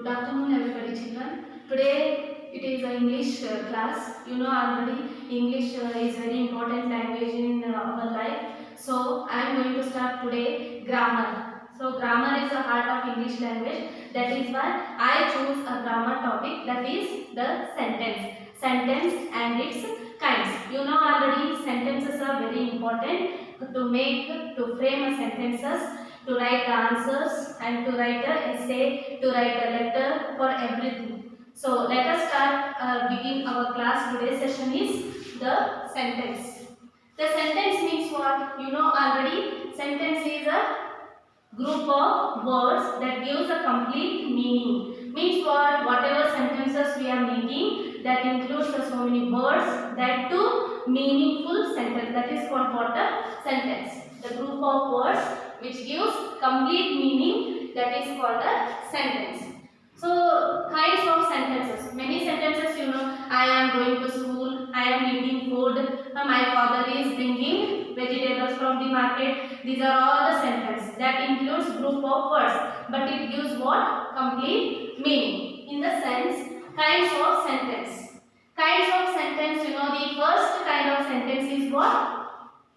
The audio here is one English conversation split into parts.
Good afternoon, everybody, children. Today it is an English class. You know already English is very important language in our life. So I am going to start today grammar. So grammar is the heart of English language. That is why I choose a grammar topic, that is the sentence. Sentence and its kinds. You know already sentences are very important to frame a sentences, to write the answers and to write a essay, to write a letter, for everything. So let us start begin our class. Today's session is the sentence. The sentence means what? You know already. Sentence is a group of words that gives a complete meaning. Means what? Whatever sentences we are making, that includes so many words, that too meaningful sentence. That is called what? A sentence. The group of words which gives complete meaning, that is called a sentence. So kinds of sentences. Many sentences, you know, I am going to school, I am eating food, my father is bringing vegetables from the market. These are all the sentences. That includes group of words, but it gives what? Complete meaning. In the sense, kinds of sentence. Kinds of sentence, you know, the first kind of sentence is what?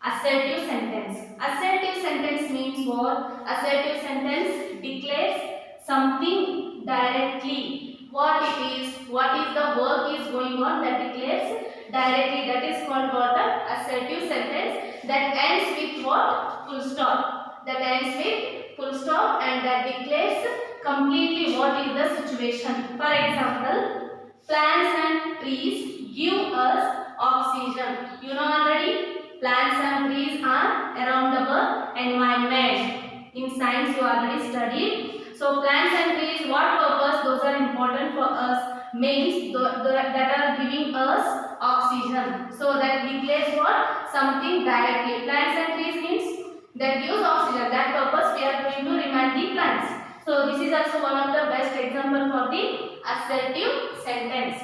Assertive sentence. Assertive sentence means what? Assertive sentence declares something directly. What it is, what is the work is going on, that declares directly. That is called what? Assertive sentence. That ends with what? Full stop. That ends with full stop and that declares completely what is the situation. For example, plants and trees give us oxygen. You know already, plants and trees are around our environment. In science you already studied. So plants and trees, what purpose? Those are important for us. Means that are giving us oxygen. So that declares what? Something directly. Plants and trees means that gives oxygen. That purpose we are going to remind the plants. So this is also one of the best example for the assertive sentence.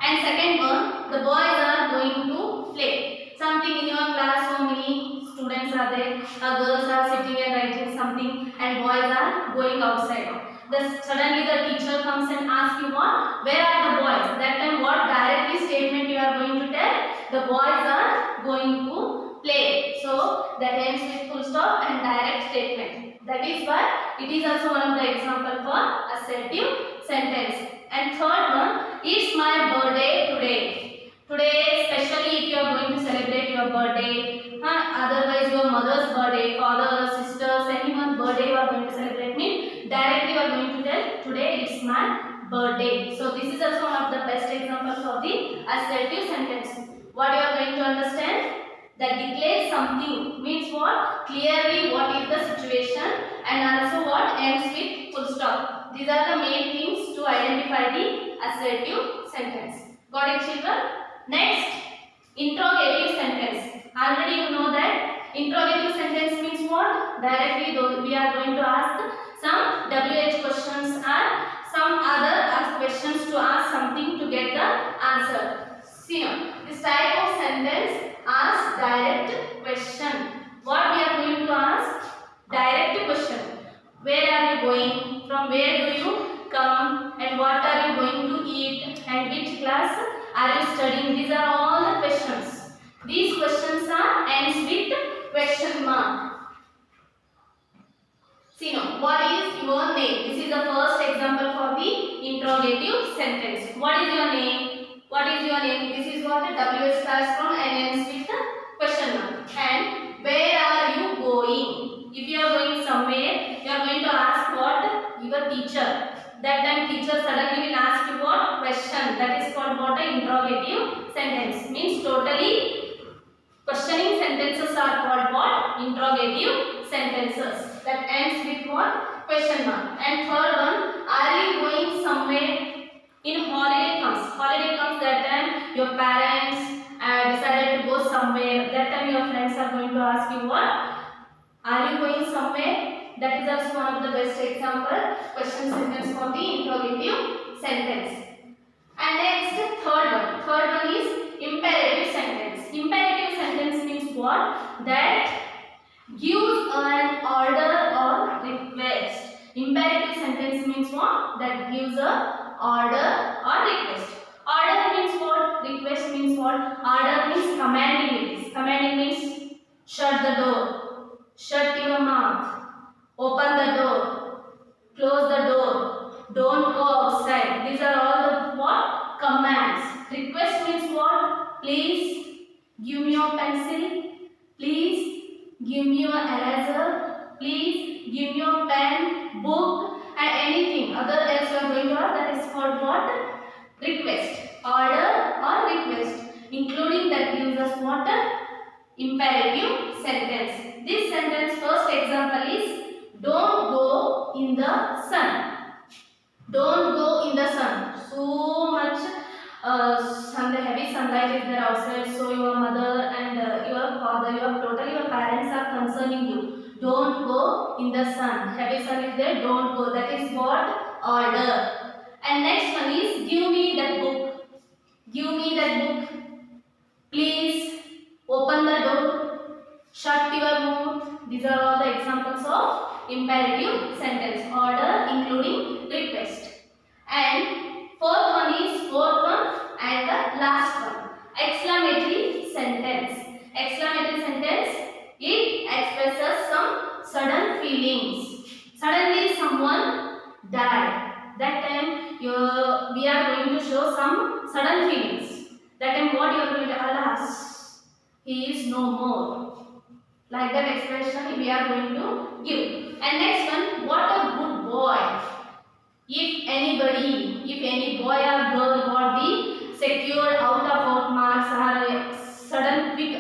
And second one, the boys are going to play. Something in your class, so many students are there, girls are sitting and writing something and boys are going outside. Suddenly the teacher comes and asks you what? Where are the boys? That time what directly statement you are going to tell? The boys are going to play. So that ends with full stop and direct statement. That is why it is also one of the example for assertive sentence. And third one, it's my birthday today. Today, especially if you are going to celebrate your birthday, otherwise your mother's birthday, father, sisters, anyone's birthday you are going to celebrate, means directly you are going to tell today it's my birthday. So this is also one of the best examples of the assertive sentence. What you are going to understand? That declares something means what? Clearly what is the situation and also what ends with full stop. These are the main things to identify the assertive sentence. Got it, children? Next, interrogative sentence. Already you know that interrogative sentence means what? Directly we are going to ask some WH questions and some other questions to ask something to get the answer. See now, this type of sentence asks direct question. What we are going to ask? Direct question. Where are you going? From where do you come? And what are you going to eat? And which class are you studying? These are all the questions. These questions are ends with question mark. See now, what is your name? This is the first example for the interrogative sentence. What is your name? What is your name? This is what a WH starts from and ends with the question mark. And where are you going? If you are going somewhere, you are going to ask what? Your teacher. That time teacher suddenly will ask you what? Question. That is called what? An interrogative sentence. Means totally questioning sentences are called what? Interrogative sentences. That ends with what? Question mark. And third one, are you going somewhere? In holiday comes. Holiday comes, that time your parents decided to go somewhere. That time your friends are going to ask you what? Are you going somewhere? That is also one of the best example question sentence for the interrogative sentence. And next third one. Third one is imperative sentence. Imperative sentence means what? That gives an order or request. Imperative sentence sentence means what? That gives a order or request. Order means what? Request means what? Order means commanding it is. Commanding means shut the door, shut your mouth, open the door, close the door, don't go outside. These are all the what? Commands. Request means what? Please give me your pencil. Please give me your eraser. Please give me your pen, book, and anything other else you are going to ask. That is called what? Request. Order or request, including that gives us what? Imperative sentence. This sentence first example is don't go in the sun. Don't go in the sun. So much heavy sunlight is there outside. So your mother and your father, your parents are concerning you. Don't go in the sun. Heavy sun is there. Don't go. That is what? Order. And next one is give me that book. Give me that book. Please open the door. Shut your mouth. These are all the examples of imperative sentence. Order including request. And fourth one and the last one. Exclamatory sentence. Exclamatory sentence, it expresses some sudden feelings. Suddenly someone died. That time we are going to show some sudden feelings. That time what you are going to, alas, he is no more. Like that expression we are going to give. And next one, what a good boy. If any boy or girl got the secured out marks or sudden quick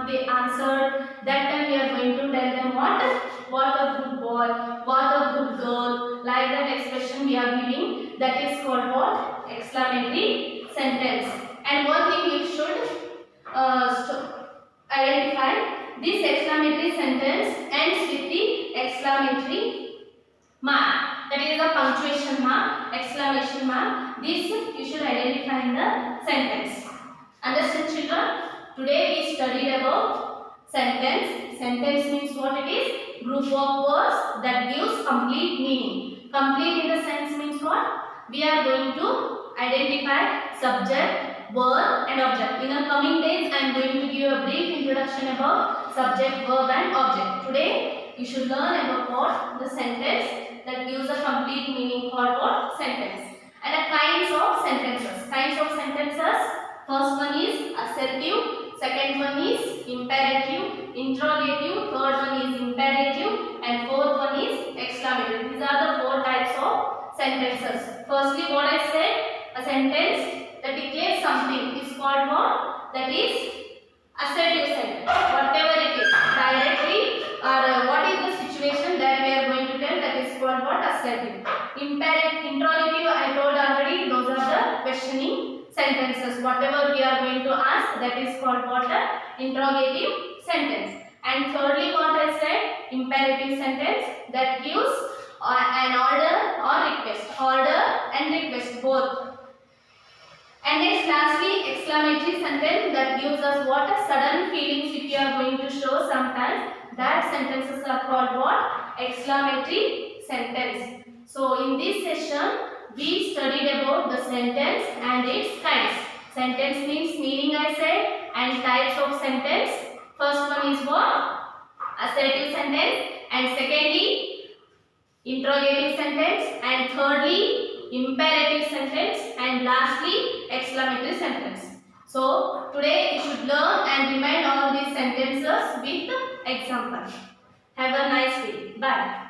they answered, that time we are going to tell them what a good boy, what a good girl. Like that expression we are giving, that is called what? Exclamatory sentence. And one thing we should identify, this exclamatory sentence ends with the exclamatory mark. That is the punctuation mark, exclamation mark. This you should identify in the sentence. Understand, children? Today we studied about sentence. Sentence means what it is? Group of words that gives complete meaning. Complete in the sense means what? We are going to identify subject, verb and object. In the coming days I am going to give a brief introduction about subject, verb and object. Today you should learn about what? The sentence that gives a complete meaning for what? Sentence. And the kinds of sentences. Kinds of sentences. First one is assertive. Second one is imperative, interrogative. Third one is imperative. And fourth one is exclamatory. These are the four types of sentences. Firstly, what I said, a sentence that declares something is called what? That is assertive sentence. Whatever it is, directly or what is the situation that we are going to tell, that is called what? Assertive. Imperative, interrogative, I told already, those are the questioning sentences. Whatever we are going to ask, that is called what? Interrogative sentence. And thirdly, what I said, imperative sentence that gives an order or request. Order and request both. And next, lastly, exclamatory sentence that gives us what? Sudden feelings if you are going to show sometimes. That sentences are called what? Exclamatory sentence. So in this session, we studied about the sentence and its kinds. Sentence means meaning I said, and types of sentence. First one is what? Assertive sentence, and secondly, interrogative sentence, and thirdly, imperative sentence, and lastly, exclamatory sentence. So today you should learn and remind all these sentences with example. Have a nice day. Bye.